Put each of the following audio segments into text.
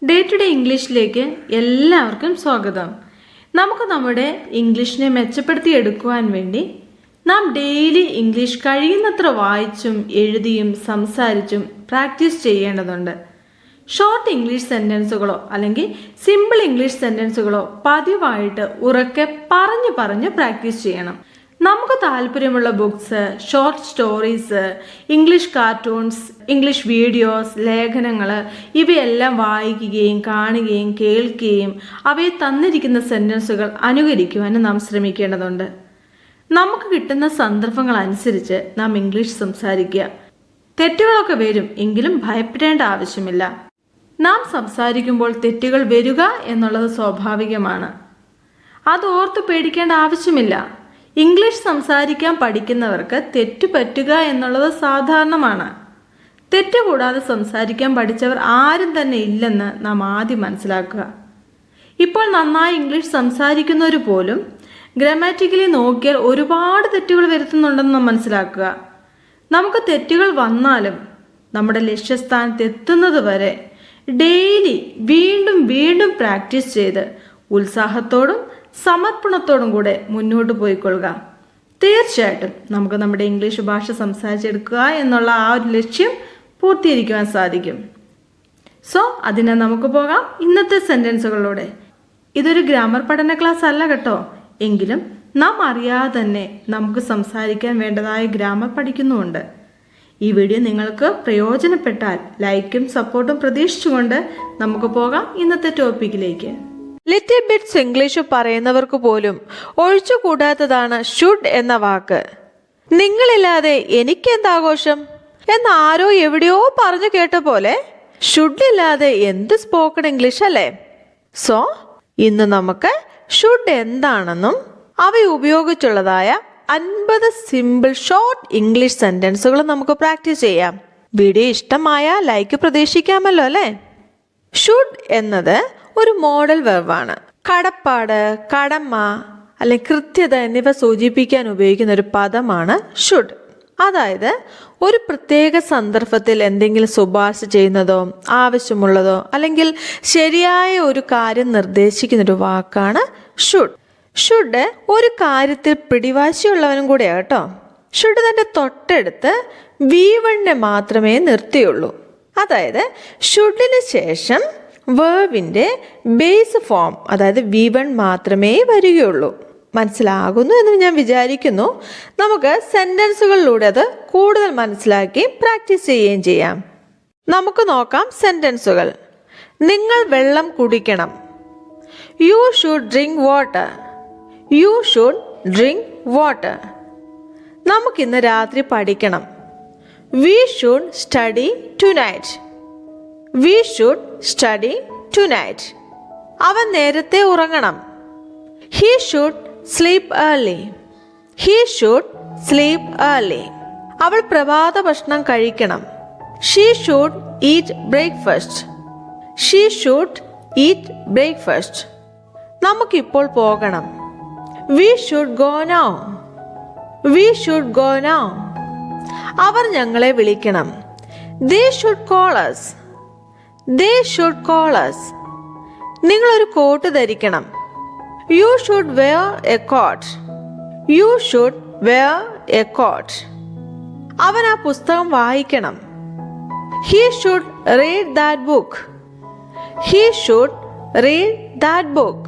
Day to day ഇംഗ്ലീഷിലേക്ക് എല്ലാവർക്കും സ്വാഗതം. നമുക്ക് നമ്മുടെ ഇംഗ്ലീഷിനെ മെച്ചപ്പെടുത്തിയെടുക്കുവാൻ വേണ്ടി നാം ഡെയിലി ഇംഗ്ലീഷ് കഴിയുന്നത്ര വായിച്ചും എഴുതിയും സംസാരിച്ചും പ്രാക്ടീസ് ചെയ്യേണ്ടതുണ്ട്. ഷോർട്ട് ഇംഗ്ലീഷ് സെൻറ്റൻസുകളോ അല്ലെങ്കിൽ സിമ്പിൾ ഇംഗ്ലീഷ് സെൻറ്റൻസുകളോ പതിവായിട്ട് ഉറക്കെ പറഞ്ഞു പ്രാക്ടീസ് ചെയ്യണം. നമുക്ക് താല്പര്യമുള്ള books, short stories, English cartoons, English videos, ലേഖനങ്ങൾ ഇവയെല്ലാം വായിക്കുകയും കാണുകയും കേൾക്കുകയും അവയെ തന്നിരിക്കുന്ന സെൻറ്റൻസുകൾ അനുകരിക്കുവാനും നാം ശ്രമിക്കേണ്ടതുണ്ട്. നമുക്ക് കിട്ടുന്ന സന്ദർഭങ്ങൾ അനുസരിച്ച് നാം ഇംഗ്ലീഷ് സംസാരിക്കുക. തെറ്റുകളൊക്കെ വരും, എങ്കിലും ഭയപ്പെടേണ്ട ആവശ്യമില്ല. നാം സംസാരിക്കുമ്പോൾ തെറ്റുകൾ വരിക എന്നുള്ളത് സ്വാഭാവികമാണ്. അത് ഓർത്ത് പേടിക്കേണ്ട ആവശ്യമില്ല. ഇംഗ്ലീഷ് സംസാരിക്കാൻ പഠിക്കുന്നവർക്ക് തെറ്റു പറ്റുക എന്നുള്ളത് സാധാരണമാണ്. തെറ്റുകൂടാതെ സംസാരിക്കാൻ പഠിച്ചവർ ആരും തന്നെ ഇല്ലെന്ന് നാം ആദ്യം മനസ്സിലാക്കുക. ഇപ്പോൾ നന്നായി ഇംഗ്ലീഷ് സംസാരിക്കുന്നവർ പോലും ഗ്രാമാറ്റിക്കലി നോക്കിയാൽ ഒരുപാട് തെറ്റുകൾ വരുത്തുന്നുണ്ടെന്ന് നാം മനസ്സിലാക്കുക. നമുക്ക് തെറ്റുകൾ വന്നാലും നമ്മുടെ ലക്ഷ്യസ്ഥാനത്ത് എത്തുന്നത് വരെ ഡെയിലി വീണ്ടും പ്രാക്ടീസ് ചെയ്ത് ഉത്സാഹത്തോടും സമർപ്പണത്തോടും കൂടെ മുന്നോട്ട് പോയിക്കൊള്ളുക. തീർച്ചയായിട്ടും നമുക്ക് നമ്മുടെ ഇംഗ്ലീഷ് ഭാഷ സംസാരിച്ചെടുക്കുക എന്നുള്ള ആ ഒരു ലക്ഷ്യം പൂർത്തീകരിക്കുവാൻ സാധിക്കും. സോ അതിനെ നമുക്ക് പോകാം ഇന്നത്തെ സെൻറ്റൻസുകളിലൂടെ. ഇതൊരു ഗ്രാമർ പഠന ക്ലാസ് അല്ല കേട്ടോ, എങ്കിലും നാം അറിയാതെ തന്നെ നമുക്ക് സംസാരിക്കാൻ വേണ്ടതായ ഗ്രാമർ പഠിക്കുന്നുമുണ്ട്. ഈ വീഡിയോ നിങ്ങൾക്ക് പ്രയോജനപ്പെട്ടാൽ ലൈക്കും സപ്പോർട്ടും പ്രതീക്ഷിച്ചുകൊണ്ട് നമുക്ക് പോകാം ഇന്നത്തെ ടോപ്പിക്കിലേക്ക്. ലിറ്റിൽ ബിറ്റ്സ് ഇംഗ്ലീഷ് പറയുന്നവർക്ക് പോലും ഒഴിച്ചുകൂടാത്തതാണ് ഷുഡ് എന്ന വാക്ക്. നിങ്ങളില്ലാതെ എനിക്കെന്താഘോഷം എന്ന് ആരോ എവിടെയോ പറഞ്ഞു കേട്ട പോലെ ഷുഡ് ഇല്ലാതെ എന്ത് സ്പോക്കൺ ഇംഗ്ലീഷ് അല്ലേ? സോ ഇന്ന് നമുക്ക് ഷുഡ് എന്താണെന്നും അവ ഉപയോഗിച്ചുള്ളതായ 50 സിമ്പിൾ ഷോർട്ട് ഇംഗ്ലീഷ് സെന്റൻസുകൾ നമുക്ക് പ്രാക്ടീസ് ചെയ്യാം. വീഡിയോ ഇഷ്ടമായ ലൈക്ക് പ്രതീക്ഷിക്കാമല്ലോ അല്ലേ? ഷുഡ് എന്നത് ഒരു മോഡൽ വെർബാണ്. കടപ്പാട്, കടമ അല്ലെങ്കിൽ കൃത്യത എന്നിവ സൂചിപ്പിക്കാൻ ഉപയോഗിക്കുന്ന ഒരു പദമാണ് ഷുഡ്. അതായത് ഒരു പ്രത്യേക സന്ദർഭത്തിൽ എന്തെങ്കിലും ശുപാർശ ചെയ്യുന്നതോ ആവശ്യമുള്ളതോ അല്ലെങ്കിൽ ശരിയായ ഒരു കാര്യം നിർദ്ദേശിക്കുന്ന ഒരു വാക്കാണ് ഷുഡ്. ഷുഡ് ഒരു കാര്യത്തിൽ പിടിവാശിയുള്ളവനും കൂടെയാണ് കേട്ടോ. ഷുഡ് തന്റെ തൊട്ടടുത്ത് V1 മാത്രമേ നിർത്തിയുള്ളൂ. അതായത് ഷുഡിന് ശേഷം വേർബിന്റെ ബേസ് ഫോം അതായത് V1 മാത്രമേ വരികയുള്ളൂ. മനസ്സിലാകുന്നു എന്ന് ഞാൻ വിചാരിക്കുന്നു. നമുക്ക് സെന്റൻസുകളിലൂടെ അത് കൂടുതൽ മനസ്സിലാക്കി പ്രാക്ടീസ് ചെയ്യുകയും ചെയ്യാം. നമുക്ക് നോക്കാം സെന്റൻസുകൾ. നിങ്ങൾ വെള്ളം കുടിക്കണം. You should drink water. You should drink water. നമുക്കിന്ന് രാത്രി പഠിക്കണം. We should study tonight. We should study tonight. അവൻ നേരത്തെ ഉറങ്ങണം. He should sleep early. He should sleep early. അവൾ പ്രഭാത ഭക്ഷണം കഴിക്കണം. She should eat breakfast. She should eat breakfast. നമുക്കിപ്പോൾ പോകണം. We should go now. We should go now. അവർ ഞങ്ങളെ വിളിക്കണം. They should call us. They should call us. നിങ്ങളൊരു കോട്ട് ധരിക്കണം. U should wear a coat. You should wear a coat. അവൻ ആ പുസ്തകം വായിക്കണം. He should read that book. He should read that book.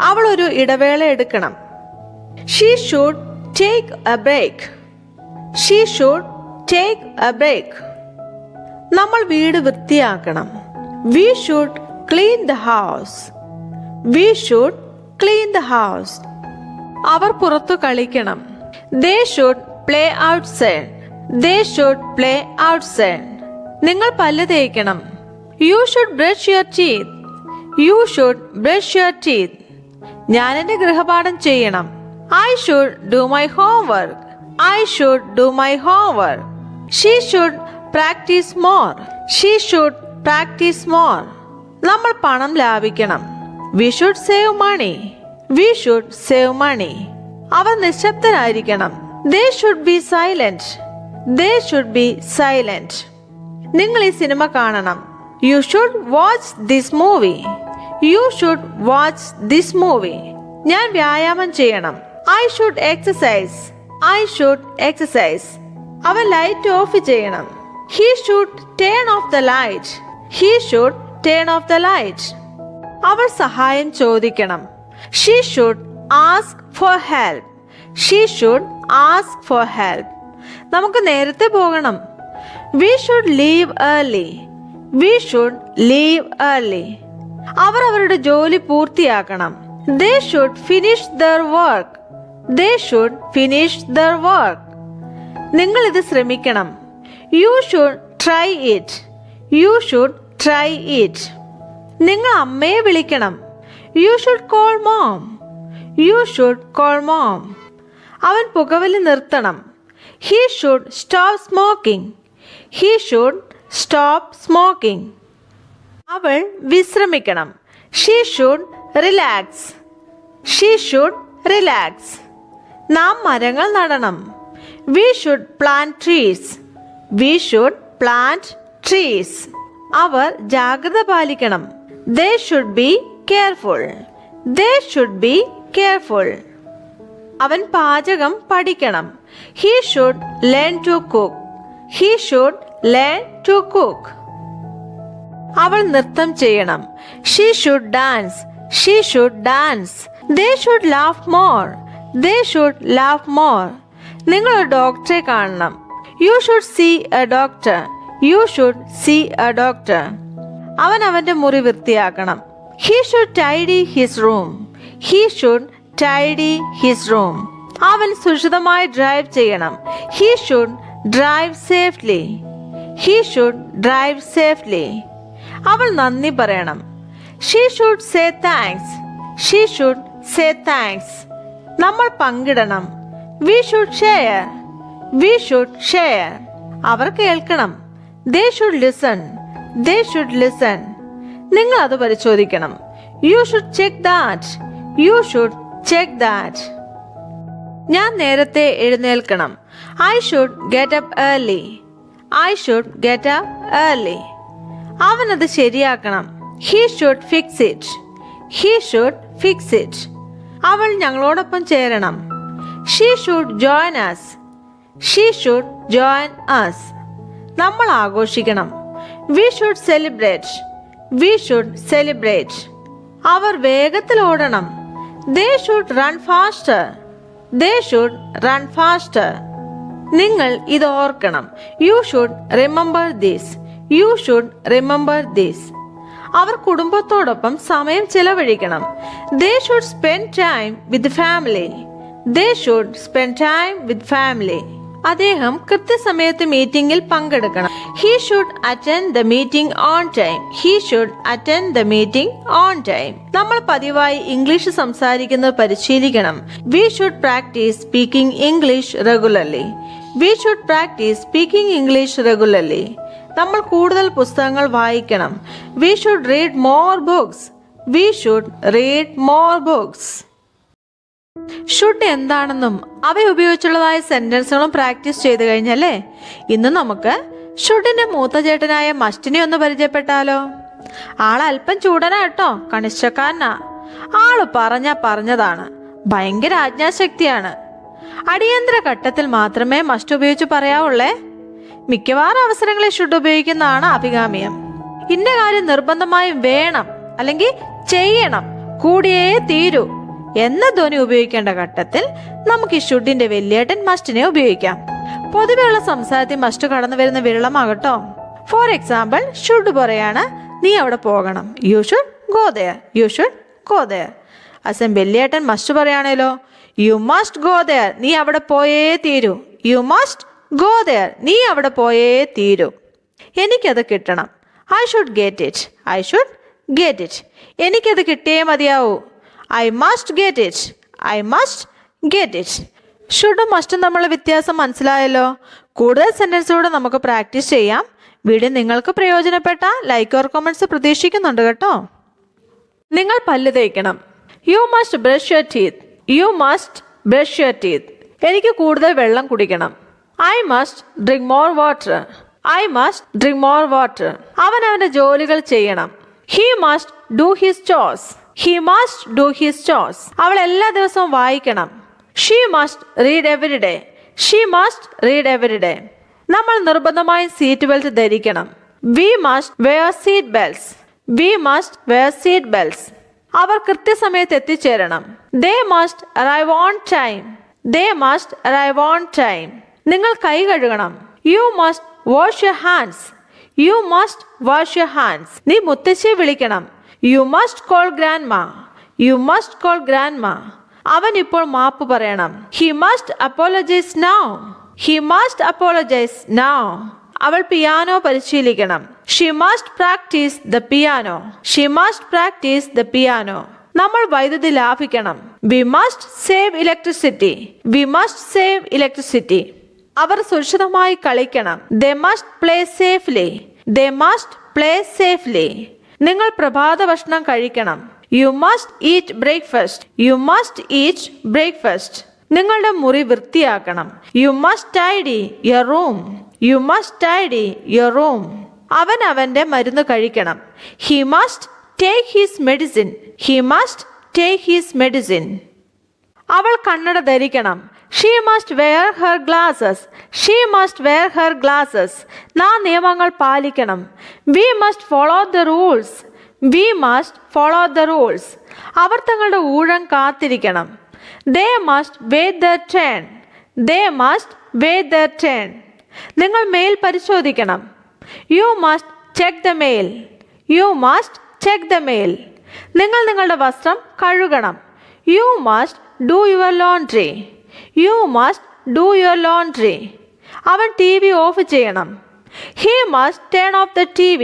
അവൾ ഒരു ഇടവേള എടുക്കണം. She should take a break. She should take a break. നമ്മൾ വീട് വൃത്തിയാക്കണം. We should clean the house. We should clean the house. അവർ പുറത്തു കളിക്കണം. They should play outside. They should play outside. നിങ്ങൾ പല്ല് തേക്കണം. You should brush your teeth. U should brush your teeth. ഞാൻ എൻ്റെ ഗൃഹപാഠം ചെയ്യണം. I should do my homework. I should do my homework. She should practise more. She should practise more. നമ്മൾ പണം ലാഭിക്കണം. We should save money. We should save money. അവർ നിശബ്ദരായിരിക്കണം. They should be silent. They should be silent. നിങ്ങൾ ഈ cinema കാണണം. You should watch this movie. You should watch this movie. ഞാൻ വ്യായാമം ചെയ്യണം. I should exercise. I should exercise. അവൻ light of ചെയ്യണം. He should turn off the light. He should turn off the light. അവൾ സഹായം ചോദിക്കണം. She should ask for help. She should ask for help. നമുക്ക് നേരത്തെ പോകണം. We should leave early. We should leave early. അവർ അവരുടെ ജോലി പൂർത്തിയാക്കണം. They should finish their work. They should finish their work. നിങ്ങൾ ഇത് ശ്രമിക്കണം. You should try it. You should try it. നിങ്ങൾ അമ്മയെ വിളിക്കണം. You should call mom. You should call mom. അവൻ പുകവലി നിർത്തണം. He should stop smoking. He should stop smoking. അവൾ വിശ്രമിക്കണം. She should relax. She should relax. നാം മരങ്ങൾ നടണം. We should plant trees. We should plant trees. അവർ ജാഗ്രത പാലിക്കണം. They should be careful. They should be careful. അവൻ പാചകം പഠിക്കണം. He should learn to cook. He should learn to cook. അവൾ നൃത്തം ചെയ്യണം. She should dance. She should dance. They should laugh more. They should laugh more. നിങ്ങൾ ഒരു ഡോക്ടറെ കാണണം. You should see a doctor. You should see a doctor. അവൻ അവന്റെ മുറി വൃത്തിയാക്കണം. He should tidy his room. He should tidy his room. അവൻ സുരക്ഷിതമായി ഡ്രൈവ് ചെയ്യണം. He should drive safely. He should drive safely. അവൾ നന്ദി പറയണം. She should say thanks. She should say thanks. നമ്മൾ പങ്കിടണം. We should share. We should share. അവർ കേൾക്കണം. They should listen. They should listen. നിങ്ങൾ അത് പരിശോധിക്കണം. You should check that. You should check that. ഞാൻ നേരത്തെ എഴുന്നേൽക്കണം. I should get up early. I should get up early. അവൻ അത് ശരിയാക്കണം. He should fix it. He should fix it. അവൾ ഞങ്ങളോടൊപ്പം ചേരണം. She should join us. She should join us. നമ്മൾ ആഘോഷിക്കണം. We should celebrate. We should celebrate. അവർ വേഗത്തിൽ ഓടണം. They should run faster. They should run faster. നിങ്ങൾ ഇത് ഓർക്കണം. You should remember this. You should remember this. അവർ കുടുംബത്തോടൊപ്പം സമയം ചെലവഴിക്കണം. They should spend time with the family. They should spend time with family. അദ്ദേഹം കൃത്യസമയത്ത് മീറ്റിംഗിൽ പങ്കെടുക്കണം. He should attend the meeting on time. He should attend the meeting on time. നമ്മൾ പതിവായി English സംസാരിക്കുന്നത് പരിശീലിക്കണം. We should practice speaking English regularly. We should practice speaking English regularly. നമ്മൾ കൂടുതൽ പുസ്തകങ്ങൾ വായിക്കണം. We should read more books. We should read more books. Should എന്താണെന്നും അവ ഉപയോഗിച്ചുള്ളതായ സെന്റൻസുകളും പ്രാക്ടീസ് ചെയ്തു കഴിഞ്ഞല്ലേ, ഇന്ന് നമുക്ക് ഷുഡിന്റെ മൂത്ത ചേട്ടനായ മസ്റ്റിനെ ഒന്ന് പരിചയപ്പെട്ടാലോ. ആളല്പം ചൂടനാ കേട്ടോ, കണിശക്കാരനാ. ആള് പറഞ്ഞതാണ്, ഭയങ്കര ആജ്ഞാശക്തിയാണ്. അടിയന്തര ഘട്ടത്തിൽ മാത്രമേ മസ്റ്റ് ഉപയോഗിച്ച് പറയാവുള്ളേ. മിക്കവാറും അവസരങ്ങളിൽ ഷുഡ് ഉപയോഗിക്കുന്നതാണ് അഭികാമ്യം. ഇന്ന കാര്യം നിർബന്ധമായും വേണം അല്ലെങ്കിൽ ചെയ്യണം, കൂടിയേ തീരൂ എന്ന ധ്വനി ഉപയോഗിക്കേണ്ട ഘട്ടത്തിൽ നമുക്ക് ഈ ഷുഡിന്റെ വലിയേട്ടൻ മസ്റ്റിനെ ഉപയോഗിക്കാം. പൊതുവെയുള്ള സംസാരത്തിൽ മസ്റ്റ് കടന്നു വരുന്ന വിരളമാകട്ടോ. ഫോർ എക്സാമ്പിൾ, ഷുഡ് പറയാണ് നീ അവിടെ പോകണം. You should go there. You should go there. അസം വലിയേട്ടൻ മസ്റ്റ് പറയാണേലോ, യു മസ്റ്റ് ഗോ ദെയർ. നീ അവിടെ പോയേ തീരൂ. You must go there. നീ അവിടെ പോയേ തീരൂ. എനിക്കത് കിട്ടണം. I should get it. I should get it. എനിക്കത് കിട്ടിയേ മതിയാവൂ. I must get it. I must get it. ഷുഡും മസ്റ്റും തമ്മിലുള്ള വ്യത്യാസം മനസ്സിലായല്ലോ. കൂടുതൽ സെന്റൻസിലൂടെ നമുക്ക് പ്രാക്ടീസ് ചെയ്യാം. വീഡിയോ നിങ്ങൾക്ക് പ്രയോജനപ്പെട്ട ലൈക്ക് ഓർ കമന്റ്സ് പ്രതീക്ഷിക്കുന്നുണ്ട് കേട്ടോ. നിങ്ങൾ പല്ല് തേക്കണം. You must brush your teeth. You must brush your teeth. എനിക്ക് കൂടുതൽ വെള്ളം കുടിക്കണം. I must drink more water. I must drink more water. അവൻ അവന്റെ ജോലികൾ ചെയ്യണം. He must do his chores. He must do his chores. അവൾ എല്ലാ ദിവസവും വായിക്കണം. She must read every day. She must read every day. നമ്മൾ നിർബന്ധമായും സീറ്റ് ബെൽറ്റ് ധരിക്കണം. We must wear seat belts. We must wear seat belts. അവർ കൃത്യസമയത്ത് എത്തിച്ചേരണം. They must arrive on time. They must arrive on time. നിങ്ങൾ കൈ കഴുകണം. You must wash your hands. You must wash your hands. നീ മുത്തശ്ശിയെ വിളിക്കണം. You must call grandma. You must call grandma. അവൻ ഇപ്പോൾ മാപ്പ് പറയണം. He must apologize now. He must apologize now. അവൾ പിയാനോ പരിശീലിക്കണം. She must practice the piano. She must practice the piano. നമ്മൾ വൈദ്യുതി ലാഭിക്കണം. We must save electricity. We must save electricity. അവർ സുരക്ഷിതമായി കളിക്കണം. They must play safely. They must play safely. നിങ്ങൾ പ്രഭാത ഭക്ഷണം കഴിക്കണം. You must eat breakfast. You must eat breakfast. നിങ്ങളുടെ മുറി വൃത്തിയാക്കണം. You must tidy your room. You must tidy your room. അവൻ അവന്റെ മരുന്ന് കഴിക്കണം. He must take his medicine. He must take his medicine. അവൾ കണ്ണട ധരിക്കണം. She must wear her glasses. She must wear her glasses. നാം നിയമങ്ങൾ പാലിക്കണം. We must follow the rules. We must follow the rules. അവർ തങ്ങളുടെ ഊഴം കാത്തിരിക്കണം. They must wait their turn. They must wait their turn. നിങ്ങൾ മെയിൽ പരിശോധിക്കണം. You must check the mail. You must check the mail. നിങ്ങൾ നിങ്ങളുടെ വസ്ത്രം കഴുകണം. You must do your laundry. You must do your laundry. അവൻ TV of ചെയ്യണം. He must turn off the TV.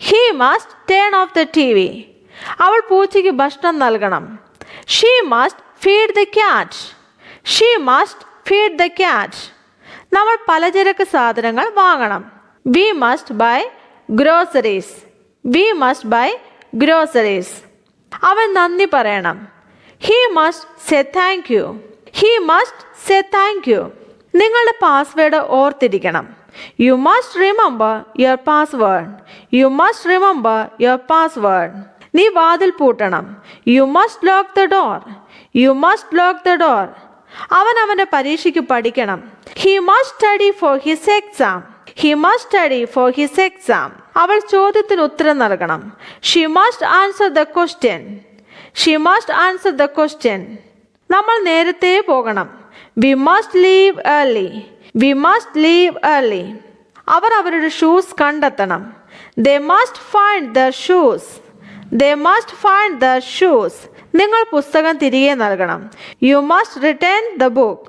He must turn off the TV. അവൾ പൂച്ചയ്ക്ക് ഭക്ഷണം നൽകണം. She must feed the cat. She must feed the cat. നമ്മൾ പലചരക്ക് സാധനങ്ങൾ വാങ്ങണം. We must buy groceries. We must buy groceries. അവൻ നന്ദി പറയണം. He must say thank you. He must say thank you. നിങ്ങളുടെ പാസ്വേഡ് ഓർത്തിരിക്കണം. You must remember your password. You must remember your password. നീ വാതിൽ പൂട്ടണം. You must lock the door. You must lock the door. അവൻ അവന്റെ പരീക്ഷയ്ക്ക് പഠിക്കണം. He must study for his exam. He must study for his exam. അവൾ ചോദ്യത്തിന് ഉത്തരം നൽകണം. She must answer the question. She must answer the question. നമ്മൾ നേരത്തെ പോകണം. We must leave early. We must leave early. അവർ അവരുടെ ഷൂസ് കണ്ടെത്തണം. They must find their shoes. They must find their shoes. നിങ്ങൾ പുസ്തകം തിരികെ നൽകണം. You must return the book.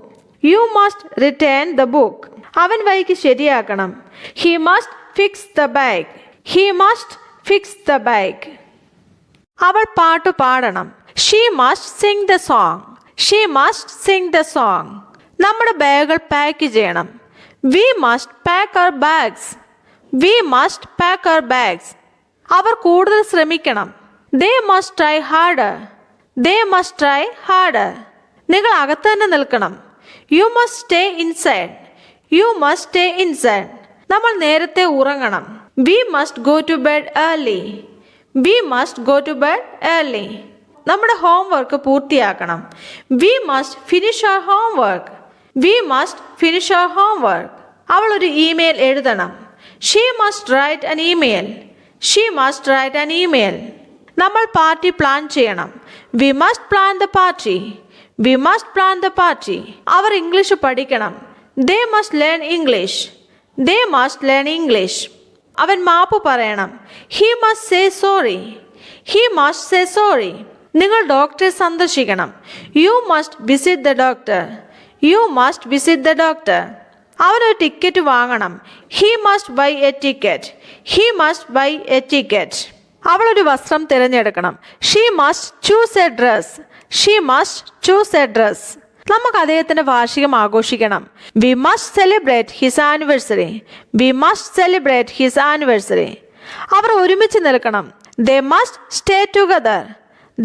You must return the book. അവൻ ബൈക്ക് ശരിയാക്കണം. He must fix the bike. He must fix the bike. അവൾ പാട്ട് പാടണം. She must sing the song. She must sing the song. നമ്മുടെ ബാഗുകൾ pack ചെയ്യണം. We must pack our bags. We must pack our bags. അവർ കൂടുതൽ ശ്രമിക്കണം. They must try harder. They must try harder. നിങ്ങൾ അകത്ത് തന്നെ നിൽക്കണം. You must stay inside. You must stay inside. നമ്മൾ നേരത്തെ ഉറങ്ങണം. We must go to bed early. We must go to bed early. നമ്മുടെ ഹോംവർക്ക് പൂർത്തിയാക്കണം. We must finish our homework. We must finish our homework. അവൾ ഒരു email എഴുതണം. She must write an email. She must write an email. നമ്മൾ party plan ചെയ്യണം. We must plan the party. We must plan the party. അവർ English പഠിക്കണം. They must learn English. They must learn English. അവൻ മാപ്പ് പറയണം. He must say sorry. He must say sorry. നിങ്ങൾ ഡോക്ടറെ സന്ദർശിക്കണം. You must visit the doctor. You must visit the doctor. അവനൊരു ticket വാങ്ങണം. He must buy a ticket. He must buy a ticket. അവളൊരു വസ്ത്രം തിരഞ്ഞെടുക്കണം. She must choose a dress. She must choose a dress. നമുക്ക് അദ്ദേഹത്തിന്റെ വാർഷികം ആഘോഷിക്കണം. We must celebrate his anniversary. We must celebrate his anniversary. അവർ ഒരുമിച്ച് നിൽക്കണം. They must stay together.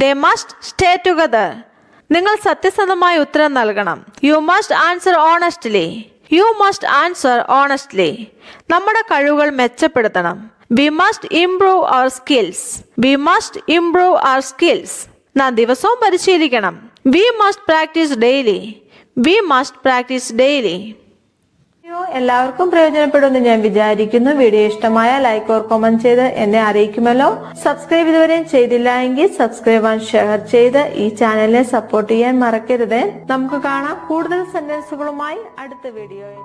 They must stay together. നിങ്ങൾ സത്യസന്ധമായ ഉത്തരം നൽകണം. You must answer honestly. You must answer honestly. നമ്മുടെ കഴിവുകൾ മെച്ചപ്പെടുത്തണം. We must improve our skills. We must improve our skills. നാം ദിവസവും പരിശീലിക്കണം. We must practise daily. We must practise daily. എല്ലാവർക്കും പ്രയോജനപ്പെടുമെന്ന് ഞാൻ വിചാരിക്കുന്നു. വീഡിയോ ഇഷ്ടമായ ലൈക്ക് ഓർ കമന്റ് ചെയ്ത് എന്നെ അറിയിക്കുമല്ലോ. സബ്സ്ക്രൈബ് ഇതുവരെയും ചെയ്തില്ല എങ്കിൽ സബ്സ്ക്രൈബ് ആൻഡ് ഷെയർ ചെയ്ത് ഈ ചാനലിനെ സപ്പോർട്ട് ചെയ്യാൻ മറക്കരുത്. നമുക്ക് കാണാം കൂടുതൽ സെന്റൻസുകളുമായി അടുത്ത വീഡിയോയിൽ.